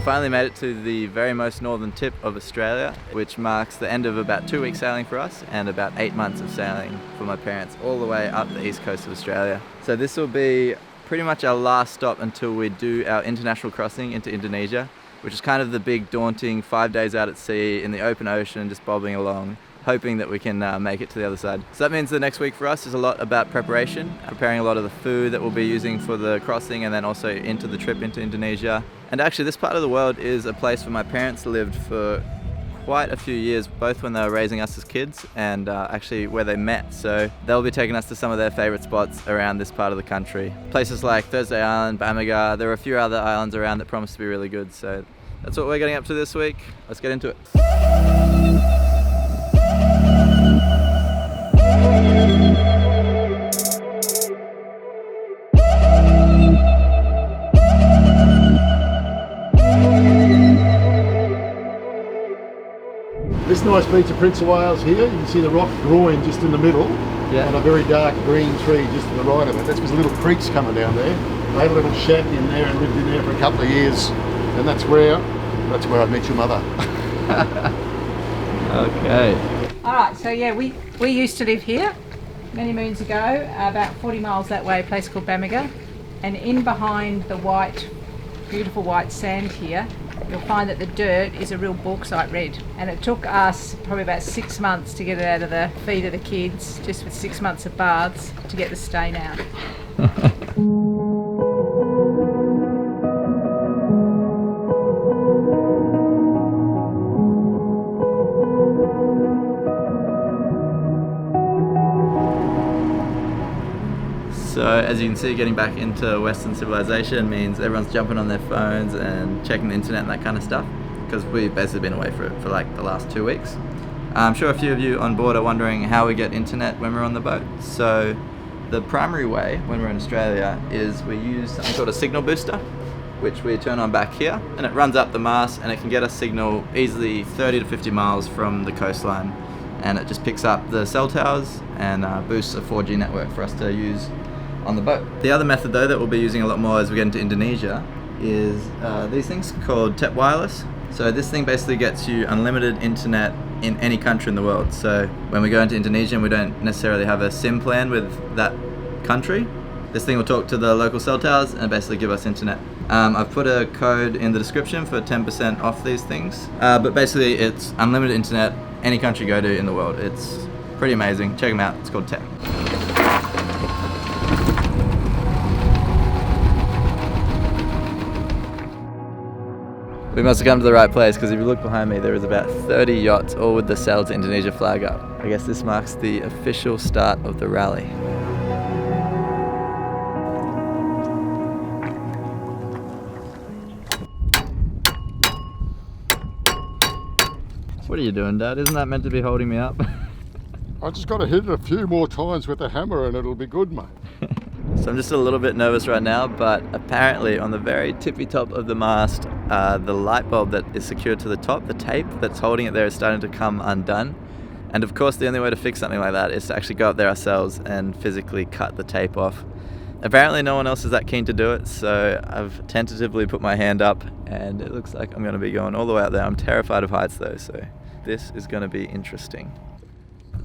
finally made it to the very most northern tip of Australia, which marks the end of about 2 weeks sailing for us and about 8 months of sailing for my parents all the way up the east coast of Australia. So this will be pretty much our last stop until we do our international crossing into Indonesia, which is kind of the big daunting 5 days out at sea in the open ocean, just bobbing along, hoping that we can make it to the other side. So that means the next week for us is a lot about preparation, preparing a lot of the food that we'll be using for the crossing and then also into the trip into Indonesia. And actually this part of the world is a place where my parents lived for quite a few years, both when they were raising us as kids and actually where they met. So they'll be taking us to some of their favorite spots around this part of the country. Places like Thursday Island, Bamaga, there are a few other islands around that promise to be really good. So that's what we're getting up to this week. Let's get into it. This nice beach of Prince of Wales here, you can see the rock groin just in the middle, and a very dark green tree just to the right of it. That's because a little creek's coming down there. I had a little shack in there and lived in there for a couple of years, and that's where I met your mother. Okay. All right, so yeah, we used to live here many moons ago, about 40 miles that way, a place called Bamaga, and in behind the beautiful white sand here, you'll find that the dirt is a real bauxite red, and it took us probably about 6 months to get it out of the feet of the kids, just with 6 months of baths, to get the stain out. So as you can see, getting back into Western civilization means everyone's jumping on their phones and checking the internet and that kind of stuff, because we've basically been away for like the last 2 weeks. I'm sure a few of you on board are wondering how we get internet when we're on the boat. So the primary way when we're in Australia is we use something called a signal booster, which we turn on back here, and it runs up the mast and it can get us signal easily 30 to 50 miles from the coastline, and it just picks up the cell towers and boosts a 4G network for us to use on the boat. The other method though that we'll be using a lot more as we get into Indonesia is these things called Tep Wireless. So this thing basically gets you unlimited internet in any country in the world. So when we go into Indonesia and we don't necessarily have a SIM plan with that country, this thing will talk to the local cell towers and basically give us internet. I've put a code in the description for 10% off these things, but basically it's unlimited internet any country you go to in the world. It's pretty amazing. Check them out. It's called Tep. We must have come to the right place, because if you look behind me, there is about 30 yachts, all with the Sail to Indonesia flag up. I guess this marks the official start of the rally. What are you doing, Dad? Isn't that meant to be holding me up? I just got to hit it a few more times with the hammer and it'll be good, mate. So I'm just a little bit nervous right now, but apparently on the very tippy top of the mast, the light bulb that is secured to the top, the tape that's holding it there, is starting to come undone. And of course the only way to fix something like that is to actually go up there ourselves and physically cut the tape off. Apparently no one else is that keen to do it, so I've tentatively put my hand up and it looks like I'm going to be going all the way up there. I'm terrified of heights though, so this is going to be interesting.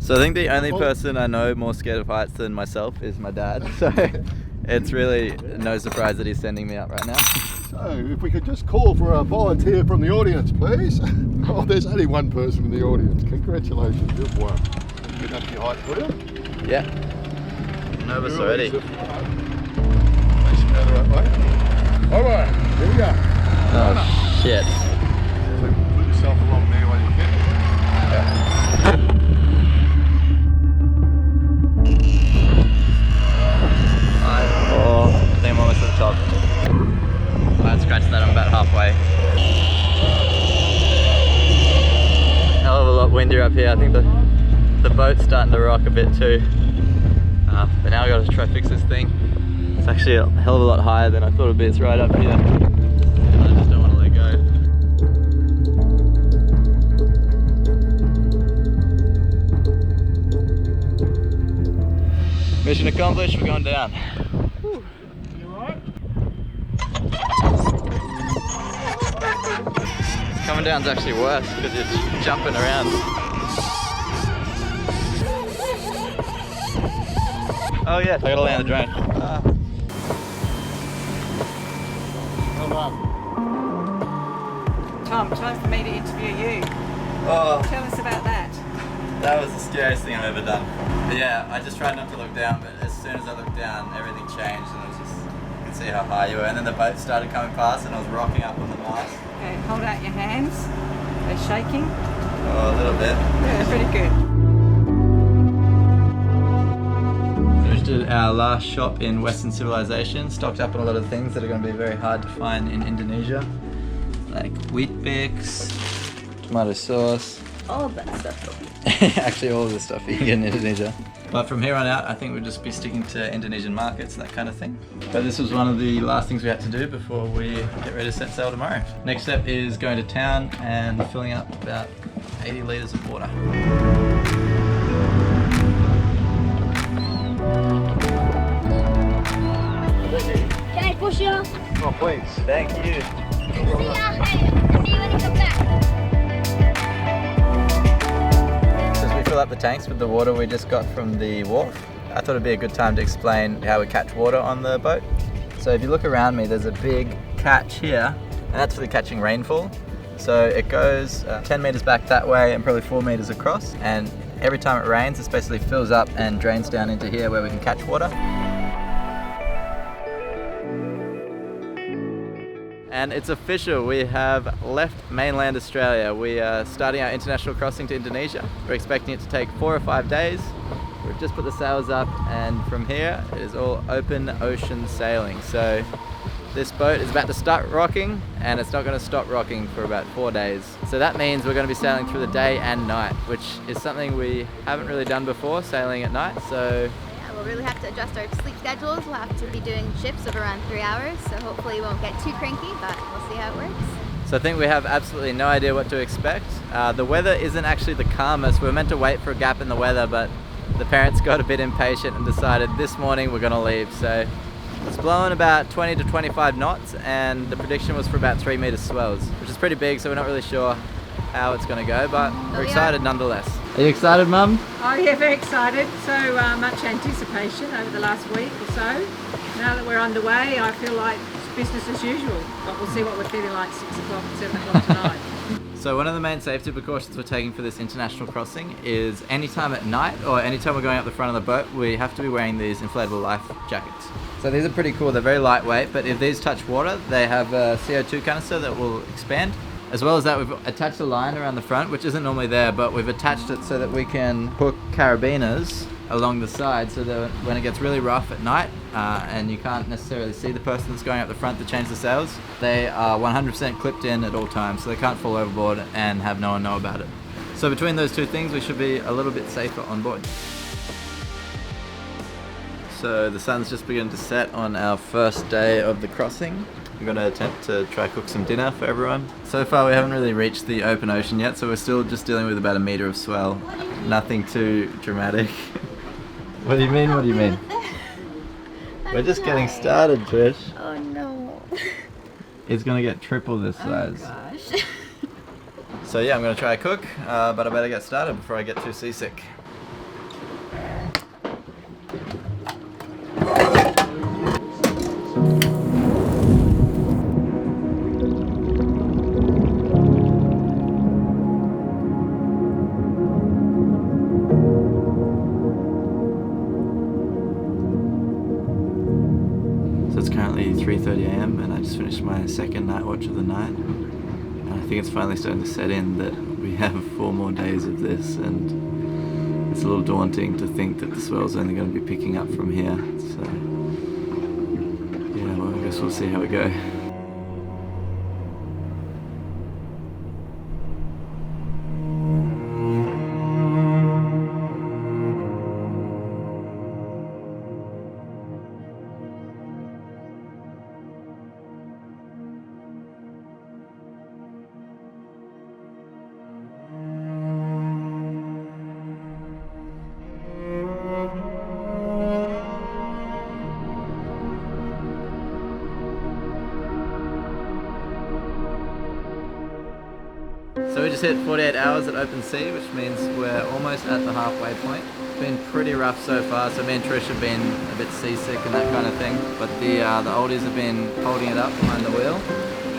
So I think the only person I know more scared of heights than myself is my dad, so it's really no surprise that he's sending me up right now. So if we could just call for a volunteer from the audience, please. Oh, there's only one person in the audience. Congratulations, you've won. You get up to your height, will you? Yeah. Nervous already. Face the right way. Alright, here we go. Oh shit. So put yourself along there while you can. I think I'm almost at the top. I scratched that, I'm about halfway. Hell of a lot windier up here. I think the boat's starting to rock a bit too. But now I've got to try to fix this thing. It's actually a hell of a lot higher than I thought it would be. It's right up here. And I just don't want to let go. Mission accomplished, we're going down. Whew. You alright? Coming down's actually worse because you're jumping around. Oh yeah, I gotta land the drone. Well done. Tom, time for me to interview you. Oh, Tell us about that. that was the scariest thing I've ever done. But yeah, I just tried not to look down, but as soon as I looked down, everything changed and it was just, you could see how high you were. And then the boat started coming past and I was rocking up on the mast. Okay, hold out your hands. They're shaking. Oh, a little bit. Yeah, pretty good. Visited our last shop in Western civilization, stocked up on a lot of things that are going to be very hard to find in Indonesia, like wheat bix, tomato sauce. All of that stuff. Actually, all of the stuff you can get in Indonesia. But from here on out, I think we'll just be sticking to Indonesian markets and that kind of thing. But this was one of the last things we had to do before we get ready to set sail tomorrow. Next step is going to town and filling up about 80 litres of water. Can I push you? Oh, please. Thank you. See you when you come back. As we fill up the tanks with the water we just got from the wharf, I thought it'd be a good time to explain how we catch water on the boat. So if you look around me, there's a big catch here, and that's for catching rainfall. So it goes 10 meters back that way and probably 4 meters across, and every time it rains, this basically fills up and drains down into here where we can catch water. And it's official, we have left mainland Australia. We are starting our international crossing to Indonesia. We're expecting it to take 4 or 5 days. We've just put the sails up, and from here it is all open ocean sailing. So this boat is about to start rocking, and it's not going to stop rocking for about 4 days. So that means we're going to be sailing through the day and night, which is something we haven't really done before, sailing at night. So We'll really have to adjust our sleep schedules. We'll have to be doing shifts of around 3 hours, so hopefully we won't get too cranky, but we'll see how it works. So I think we have absolutely no idea what to expect. The weather isn't actually the calmest. We were meant to wait for a gap in the weather, but the parents got a bit impatient and decided this morning we're going to leave. So it's blowing about 20 to 25 knots, and the prediction was for about 3 meter swells, which is pretty big, so we're not really sure how it's going to go, but we're excited nonetheless. Are you excited, Mum? Oh yeah, very excited. So much anticipation over the last week or so. Now that we're underway, I feel like it's business as usual, but we'll see what we're feeling like 6 o'clock and 7 o'clock tonight. So one of the main safety precautions we're taking for this international crossing is anytime at night or anytime we're going up the front of the boat, we have to be wearing these inflatable life jackets. So these are pretty cool. They're very lightweight, but if these touch water, they have a CO2 canister that will expand. As well as that, we've attached a line around the front, which isn't normally there, but we've attached it so that we can hook carabiners along the side so that when it gets really rough at night and you can't necessarily see the person that's going up the front to change the sails, they are 100% clipped in at all times, so they can't fall overboard and have no one know about it. So between those two things, we should be a little bit safer on board. So the sun's just beginning to set on our first day of the crossing. We're going to attempt to try cook some dinner for everyone. So far we haven't really reached the open ocean yet, so we're still just dealing with about 1 meter of swell. Nothing too dramatic. What do you mean, what do you mean? We're just getting started, Trish. Oh no. It's going to get triple this size. Oh gosh. So yeah, I'm going to try cook, but I better get started before I get too seasick. So it's currently 3:30 AM and I just finished my second night watch of the night. And I think it's finally starting to set in that we have 4 more days of this, and it's a little daunting to think that the swell's only going to be picking up from here. So yeah, well, I guess we'll see how we go. just hit 48 hours at open sea, which means we're almost at the halfway point. It's been pretty rough so far, so me and Trish have been a bit seasick and that kind of thing, but the oldies have been holding it up behind the wheel.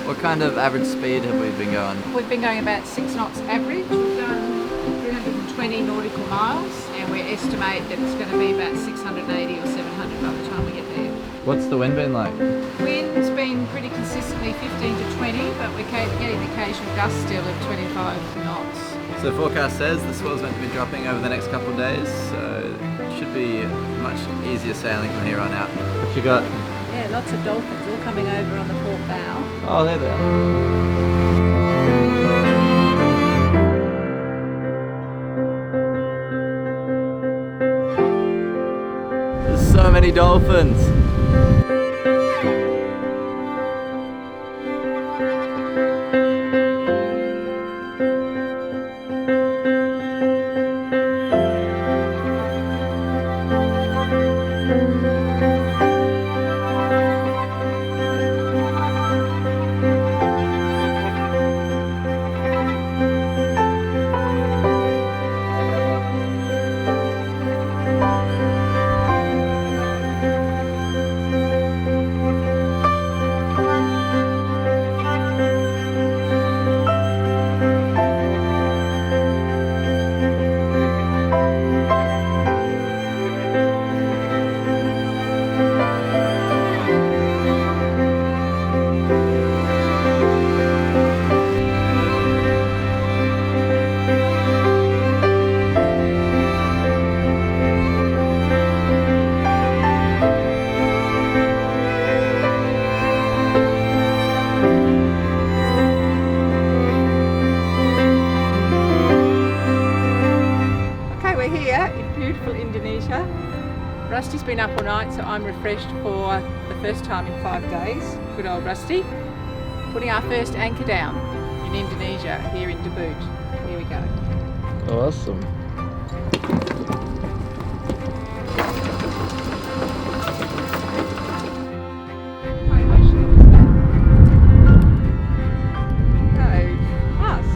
What kind of average speed have we been going? We've been going about 6 knots average. We've done 320 nautical miles, and we estimate that it's going to be about 680 or 700 by the time we get there. What's the wind been like? Wind's been pretty consistently 15 to 20, but we're getting the occasional gust still of 25 knots. So the forecast says the swell's meant to be dropping over the next couple of days, so it should be much easier sailing from here on out. What you got? Yeah, lots of dolphins all coming over on the port bow. Oh, there they are. There's so many dolphins. Indonesia. Rusty's been up all night, so I'm refreshed for the first time in 5 days. Good old Rusty. Putting our first anchor down in Indonesia, here in Debut. Here we go. Awesome.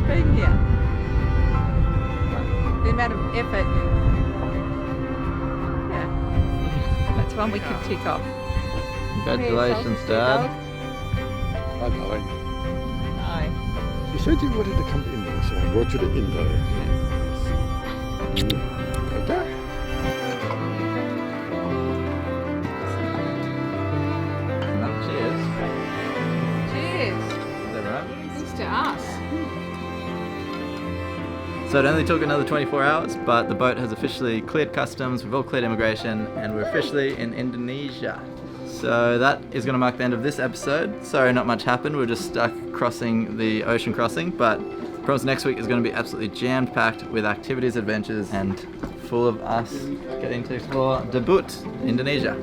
Being here. The amount of effort. That's one we can tick off. Congratulations, Dad. I'm going. No. You said you wanted to come to Indo, so I brought you to Indo. Okay. Cheers. Cheers. Is that right? Thanks to us. So it only took another 24 hours, but the boat has officially cleared customs, we've all cleared immigration, and we're officially in Indonesia. So that is going to mark the end of this episode. Sorry, not much happened. We're just stuck crossing the ocean crossing, but I promise next week is going to be absolutely jammed-packed with activities, adventures, and full of us getting to explore Debut, Indonesia.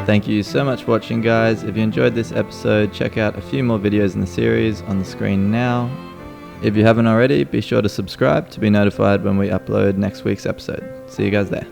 Thank you so much for watching, guys. If you enjoyed this episode, check out a few more videos in the series on the screen now. If you haven't already, be sure to subscribe to be notified when we upload next week's episode. See you guys there.